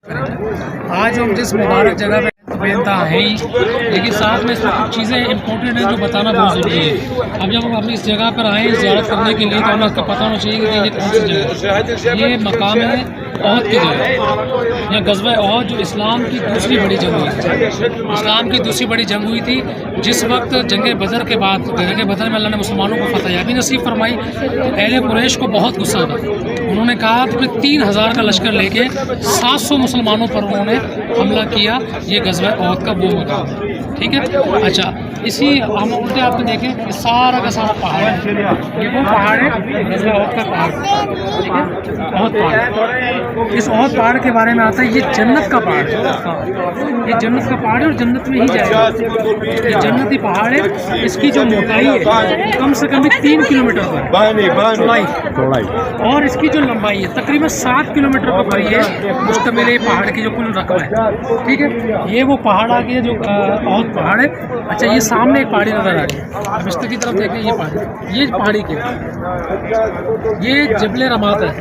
آج ہم جس مبارک جگہ پہ بینتا ہے ہی، لیکن ساتھ میں اس میں کچھ چیزیں امپورٹنٹ ہیں جو بتانا بہت ضروری ہے۔ اب جب ہم اپنی اس جگہ پر آئیں زیارت کرنے کے لیے تو ہمیں اس کا پتہ ہونا چاہیے کہ یہ کون سی جگہ ہے۔ یہ مقام ہے احد کی جگہ، یہ غزوہ احد جو اسلام کی دوسری بڑی جنگ ہوئی تھی۔ اسلام کی دوسری بڑی جنگ ہوئی تھی جس وقت جنگ بدر کے بعد، جنگ بدر میں اللہ نے مسلمانوں کو فتح یابی نصیب فرمائی تو اہل قریش کو بہت غصہ تھا۔ انہوں نے کہا کہ 3000 کا لشکر لے کے 700 مسلمانوں پر انہوں نے حملہ کیا۔ یہ غزوہ احد کا وہ مقام ہے، ٹھیک ہے۔ اچھا، اسی ہم الٹے آپ میں دیکھیں یہ سارا کا سارا پہاڑ ہے، یہ وہ پہاڑ ہے غزوہ احد کا پہاڑ، ٹھیک ہے، احد پہاڑ۔ اس احد پہاڑ کے بارے میں آتا ہے یہ جنت کا پہاڑ ہے، یہ جنت کا پہاڑ ہے اور جنت میں ہی جائے گا۔ یہ جنتی پہاڑ ہے، اس کی جو موٹائی ہے کم سے کم 3 کلومیٹر پر چوڑائی، اور اس کی جو لمبائی ہے تقریباً 7 کلومیٹر پر قریب ہے مشتمل ہے پہاڑ کی جو کل رقبہ ہے، ٹھیک ہے۔ یہ وہ پہاڑ آ گیا جو احد پہاڑ ہے۔ اچھا، یہ سامنے ایک پہاڑی نظر آ رہی ہے، اب اس کی طرف دیکھیں، یہ پہاڑی کی یہ جبل رمات ہے۔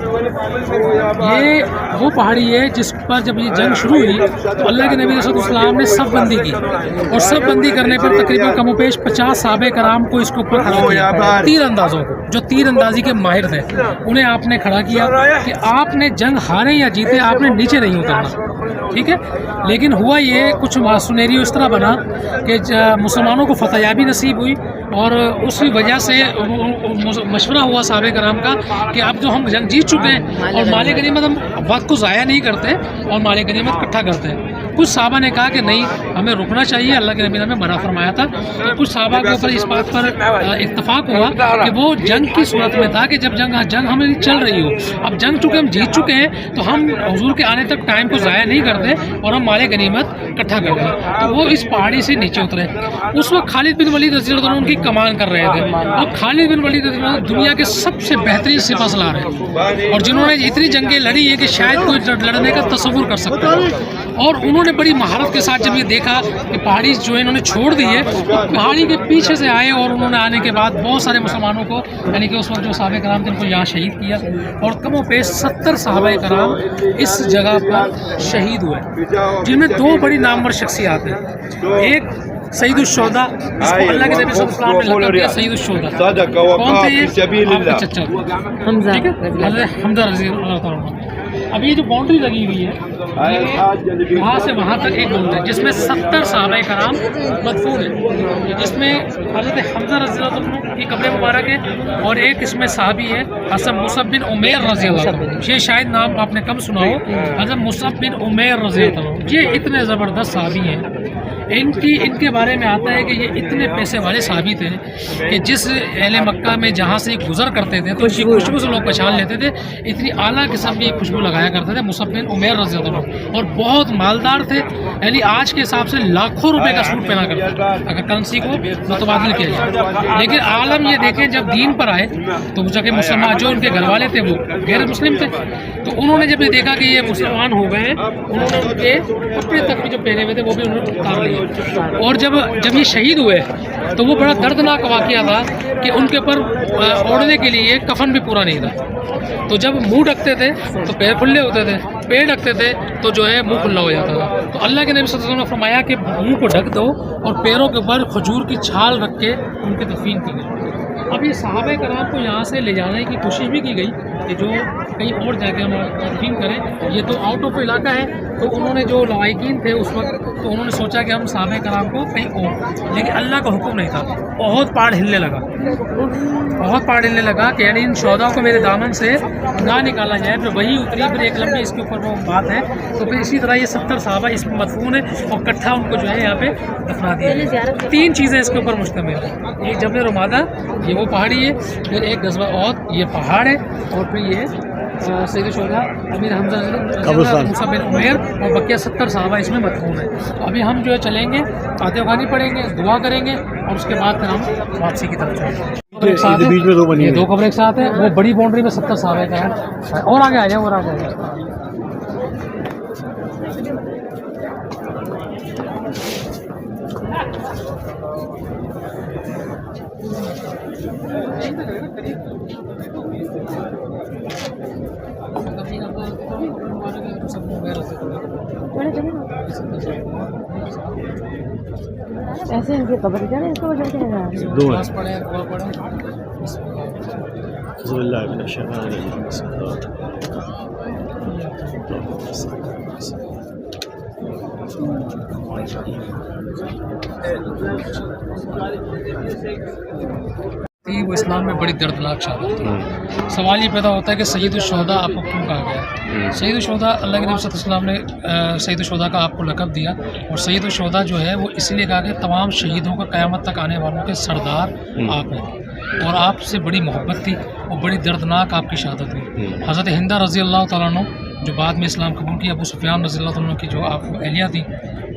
یہ وہ پہاڑی ہے جس پر جب یہ جنگ شروع ہوئی تو اللہ کے نبی صلی اللہ علیہ وسلم نے صف بندی کی، اور صف بندی کرنے پر تقریباً کم و بیش 50 صحابہ کرام کو اس کے اوپر کھڑا کیا، تیر اندازوں کو جو تیر اندازی کے ماہر تھے انہیں آپ نے کھڑا کیا کہ آپ نے جنگ ہارے یا جیتے آپ نے نیچے نہیں اترنا، ٹھیک ہے۔ لیکن ہوا یہ کچھ سنیریو اس طرح بنا کہ مسلمانوں کو فتح یابی نصیب ہوئی، اور اسی وجہ سے مشورہ ہوا صحابہ کرام کا کہ اب جو ہم جنگ جیت چکے ہیں اور مال غنیمت ہم وقت کو ضائع نہیں کرتے اور مال غنیمت اکٹھا کرتے ہیں۔ کچھ صحابہ نے کہا کہ نہیں، ہمیں رکنا چاہیے، اللہ کے نبی نے ہمیں منع فرمایا تھا۔ تو کچھ صحابہ کے اوپر اس بات پر اتفاق ہوا کہ وہ جنگ کی صورت میں تھا کہ جب جنگ ہمیں چل رہی ہو، اب جنگ چونکہ ہم جیت چکے ہیں تو ہم حضور کے آنے تک ٹائم کو ضائع نہیں کرتے اور ہم مال غنیمت اکٹھا کرتے ہیں۔ تو وہ اس پہاڑی سے نیچے اترے۔ اس وقت خالد بن ولید رضی اللہ عنہ ان کی کمان کر رہے تھے، اور خالد بن ولید رضی اللہ عنہ دنیا کے سب سے بہترین سپہ سالار ہیں، اور جنہوں نے اتنی جنگیں لڑی ہے کہ شاید کوئی لڑنے کا تصور کر سکتا ہے۔ اور انہوں نے بڑی مہارت کے ساتھ جب یہ دیکھا کہ پہاڑی جو ہے انہوں نے چھوڑ دی ہے، تو پہاڑی کے پیچھے سے آئے، اور انہوں نے آنے کے بعد بہت سارے مسلمانوں کو، یعنی کہ اس وقت جو صحابہ کرام تھے ان کو یہاں شہید کیا، اور کم و بیش 70 صحابہ کرام اس جگہ پر شہید ہوئے، جن میں 2 بڑی نامور شخصیات ہیں۔ ایک سید الشہداء، جس کو اللہ کے نبی صلی اللہ علیہ وسلم نے لقب دیا سید الشہداء۔ کون تھے یہ؟ آپ کا چچا حمزہ، ٹھیک ہے، حضرت حمزہ رضی اللہ تعالیٰ عنہ۔ اب یہ جو باؤنڈری لگی ہوئی ہے وہاں سے وہاں تک ایک باؤنڈری جس میں 70 صحابہ کرام مدفون ہیں، جس میں حضرت حمزہ رضی اللہ عنہ کی قبر مبارک ہے، اور ایک اس میں صحابی ہے حضرت مصعب بن عمیر رضی اللہ عنہ۔ یہ شاید نام آپ نے کم سنا ہو، حضرت مصعب بن عمیر رضی اللہ عنہ۔ یہ اتنے زبردست صحابی ہیں، ان کے بارے میں آتا ہے کہ یہ اتنے پیسے والے صحابی تھے کہ جس اہل مکہ میں جہاں سے گزر کرتے تھے تو اسی خوشبو سے لوگ پہچان لیتے تھے، اتنی اعلیٰ قسم کی خوشبو لگایا کرتے تھے۔ مصعب بن عمیر رضی اللہ عنہ، اور بہت مالدار تھے، یعنی آج کے حساب سے لاکھوں روپے کا سوٹ پہنا کرتے تھے اگر کرنسی کو متبادل کیا جائے۔ لیکن عالم یہ دیکھیں جب دین پر آئے تو جگہ مسلمان جو ان کے گھر والے تھے وہ غیر مسلم تھے، تو انہوں نے جب یہ دیکھا کہ یہ مسلمان ہو گئے، انہوں نے ان کے کپڑے تک بھی جو پہنے ہوئے تھے وہ بھی انہوں نے اتار لیے، اور جب یہ شہید ہوئے تو وہ بڑا دردناک واقعہ تھا کہ ان کے اوپر اوڑھنے کے لیے کفن بھی پورا نہیں تھا۔ تو جب منہ ڈھکتے تھے تو پیر کھلے ہوتے تھے، پیر ڈھکتے تھے تو جو ہے منہ کھلا ہو جاتا تھا۔ تو اللہ کے نبی صلی اللہ علیہ وسلم نے فرمایا کہ منہ کو ڈھک دو، اور پیروں کے اوپر کھجور کی چھال رکھ کے ان کی تدفین کی گئی۔ اب یہ صحابہ کرام کو یہاں سے لے جانے کی کوشش بھی کی گئی کہ جو کہیں اور جا کے ہم تدفین کریں، یہ تو آؤٹ آف علاقہ ہے، تو انہوں نے جو لوائقین تھے اس وقت تو انہوں نے سوچا کہ ہم صحابہ کرام کو کہیں اور، لیکن اللہ کا حکم نہیں تھا۔ بہت پہاڑ ہلنے لگا، بہت پہاڑ ہلنے لگا کہ یعنی ان شہداء کو میرے دامن سے نہ نکالا جائے۔ پھر وہی اتری، پھر ایک لمبی اس کے اوپر وہ بات ہے، تو پھر اسی طرح یہ 70 صحابہ اس میں مدفون ہیں، اور اکٹھا ان کو جو ہے یہاں پہ دفنا دیا گیا۔ 3 چیزیں اس کے اوپر مشتمل ہیں، ایک جبل رمادہ یہ وہ پہاڑی ہے، پھر ایک غزوہ احد یہ پہاڑ ہے، اور پھر یہ سید الشہداء امیر حمزہ مصعب بن عمیر، اور بقیہ 70 صحابہ اس میں مدفون ہیں۔ ابھی ہم جو ہے چلیں گے، فاتحہ خوانی پڑھیں گے، دعا کریں گے، اور اس کے بعد پھر ہم واپسی کی طرف چلیں گے۔ بیچ میں 2 بنی ہیں، 2 قبریں ایک ساتھ ہیں، وہ بڑی باؤنڈری میں 70 صحابہ کا ہے۔ اور آگے آ جائیں، اور آگے آ جائیں۔ سب ایسے ان کی قبر کیا اس کو وجہ سے دو ہے. نماز پڑھیں دعا پڑھیں. بسم اللہ من الشیطان الرجیم. بسم وہ اسلام میں بڑی دردناک شہادت تھی. سوال یہ پیدا ہوتا ہے کہ سید الشہداء آپ کو کیوں کہا گیا ہے؟ سید الشہداء اللہ کے نبی صلی اللہ علیہ وسلم نے سید الشہداء کا آپ کو لقب دیا، اور سید الشہداء جو ہے وہ اس لیے کہا کہ تمام شہیدوں کا قیامت تک آنے والوں کے سردار آپ ہیں، اور آپ سے بڑی محبت تھی اور بڑی دردناک آپ کی شہادت ہوئی. حضرت ہندہ رضی اللہ تعالیٰ عنہ جو بعد میں اسلام قبول کیا، ابو سفیان رضی اللہ تعالیٰ عنہ کی جو آپ اہلیہ تھی،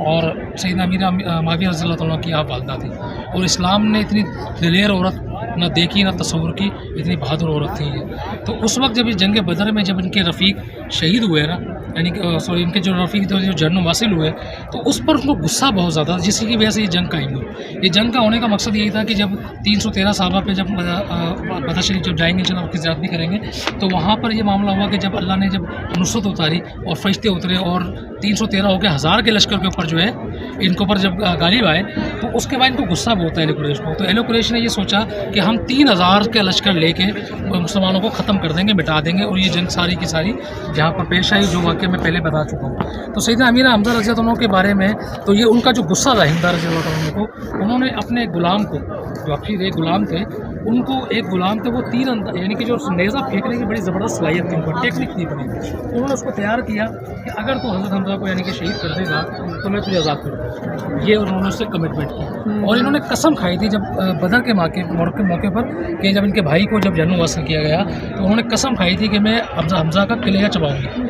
اور سیدنا امیر معاویہ رضی اللہ تعالیٰ عنہ کی آپ والدہ تھی. اور اسلام نے اتنی دلیر عورت نہ دیکھی نہ تصور کی، اتنی بہادر عورت تھی یہ. تو اس وقت جب اس جنگ بدر میں جب ان کے رفیق شہید ہوئے نا، یعنی کہ سوری ان کے جو رفیق جو جرنم واصل ہوئے، تو اس پر ان کو غصہ بہت زیادہ تھا، جس کی وجہ سے یہ جنگ قائم ہوئی. یہ جنگ کا ہونے کا مقصد یہی تھا کہ جب 313 صحابہ پہ جب بدر شریف جب جائیں گے انشاء اللہ وقت زیادہ بھی کریں گے، تو وہاں پر یہ معاملہ ہوا کہ جب اللہ نے جب نصرت اتاری اور فرشتے اترے اور 313 ہو کے 1000 کے لشکر کے اوپر جو ہے ان کے اوپر جب غالب آئے، تو اس کے بعد ان کو غصہ بہت ہے اہل قریش کو. تو اہل قریش نے یہ سوچا کہ ہم 3000 کے لشکر لے کے مسلمانوں کو ختم کر دیں گے، مٹا دیں گے، اور یہ جنگ ساری کی ساری جہاں پر پیش آئی جو واقعہ میں پہلے بتا چکا ہوں. تو سیدنا امیر حمزہ رضی اللہ عنہ کے بارے میں تو یہ ان کا جو غصہ تھا ہندہ رضی اللہ عنہ کو، انہوں نے اپنے غلام کو جو اپنے ایک غلام تھے ان کو ایک غلام تھے وہ تیر یعنی کہ جو نیزہ پھینکنے کی بڑی زبردست صلاحیت تھی ان کو، ٹیکنیک تھی بڑی. انہوں نے اس کو تیار کیا کہ اگر تو حضرت حمزہ کو یعنی کہ شہید کر دے گا تو میں تجھے آزاد کروں گا. یہ انہوں نے اس سے کمٹمنٹ کی، اور انہوں نے قسم کھائی تھی جب بدر کے موقع پر کہ جب ان کے بھائی کو جب جنم حاصل کیا گیا تو انہوں نے قسم کھائی تھی کہ میں حمزہ کا کلیجہ چباؤں گی.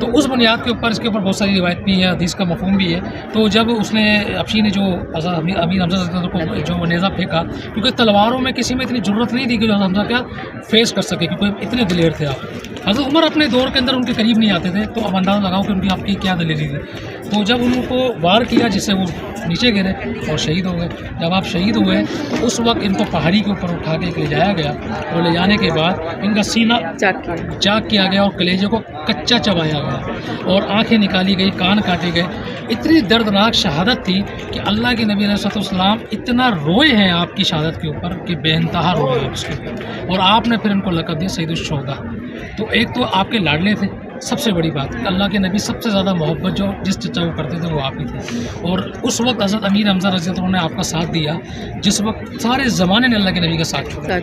تو اس بنیاد کے اوپر اس کے اوپر بہت ساری روایت بھی ہے، حدیث کا مفہوم بھی ہے. تو جب اس نے افشی نے جو امیر حمزہ کو جو نیزہ پھینکا، کیونکہ تلواروں میں کسی میں اتنی ضرورت نہیں تھی کہ جو حمزہ کا فیس کر سکے، کیونکہ اتنے دلیر تھے آپ. حضرت عمر اپنے دور کے اندر ان کے قریب نہیں آتے تھے، تو اب اندازہ لگاؤ کہ ان کی آپ کی کیا دلیری تھی. تو جب ان کو وار کیا جس سے وہ نیچے گرے اور شہید ہو گئے. جب آپ شہید ہوئے تو اس وقت ان کو پہاڑی کے اوپر اٹھا کے لے جایا گیا، اور لے جانے کے بعد ان کا سینہ چاک کیا گیا اور کلیجے کو کچا چبایا گیا، اور آنکھیں نکالی گئی، کان کاٹے گئے. اتنی دردناک شہادت تھی کہ اللہ کے نبی علیہ السلام اتنا روئے ہیں آپ کی شہادت کے اوپر کہ بے انتہا روئے ہیں اس کے اوپر. اور آپ نے پھر ان کو لقب دیا سید الشہداء. تو ایک تو آپ کے لاڈلے تھے، سب سے بڑی بات کہ اللہ کے نبی سب سے زیادہ محبت جو جس چچا کو کرتے تھے وہ آپ ہی تھے. اور اس وقت حضرت امیر حمزہ رضی اللہ عنہ نے آپ کا ساتھ دیا جس وقت سارے زمانے نے اللہ کے نبی کا ساتھ چھوڑا.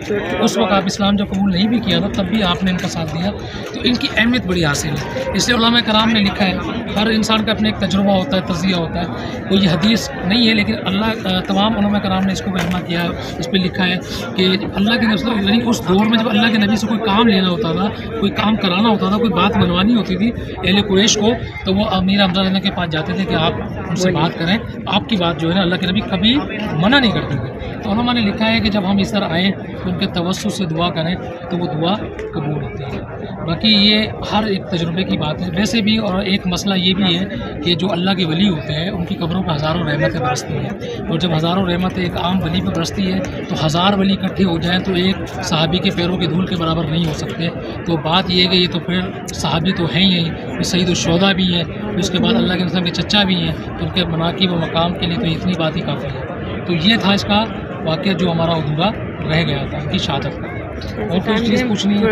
اس وقت آپ اسلام جب قبول نہیں بھی کیا تھا تب بھی آپ نے ان کا ساتھ دیا. تو ان کی اہمیت بڑی حاصل ہے. اس لیے علماء کرام نے لکھا ہے، ہر انسان کا اپنا ایک تجربہ ہوتا ہے، تجزیہ ہوتا ہے، کوئی حدیث نہیں ہے لیکن اللہ تمام علماء کرام نے اس کو بیان کیا ہے، اس پہ لکھا ہے کہ اللہ کے نبی یعنی اس دور میں جب اللہ کے نبی سے کوئی کام لینا ہوتا تھا، کوئی کام کرانا ہوتا تھا، کوئی بات منوانی ہوتی تھی اہل قریش کو، تو وہ امیر حمزہ کے پاس جاتے تھے کہ آپ ان سے بات کریں، آپ کی بات جو ہے نا اللہ کے نبی کبھی منع نہیں کرتے تھے. تو علماء نے لکھا ہے کہ جب ہم اس طرح آئیں تو ان کے توسط سے دعا کریں تو وہ دعا قبول ہوتی ہے. باقی یہ ہر ایک تجربے کی بات ہے. ویسے بھی اور ایک مسئلہ یہ بھی ہے کہ جو اللہ کے ولی ہوتے ہیں ان کی قبروں پر ہزاروں رحمتیں برستی ہیں، اور جب ہزاروں رحمتیں ایک عام ولی پہ برستی ہے تو 1000 ولی اکٹھے ہو جائیں تو ایک صحابی کے پیروں کی دھول کے برابر نہیں ہو سکتے. تو بات یہ ہے کہ یہ تو پھر صحابی تو ہیں ہی، سید الشہداء بھی ہیں، اس کے بعد اللہ کے رسول کے چچا بھی ہیں، تو ان کے مناقب و مقام کے لیے تو اتنی بات ہی کافی ہے. تو یہ تھا اس کا واقعہ جو ہمارا ادھورا رہ گیا تھا ان کی شہادت کا. اور کچھ چیز پوچھنی ہے؟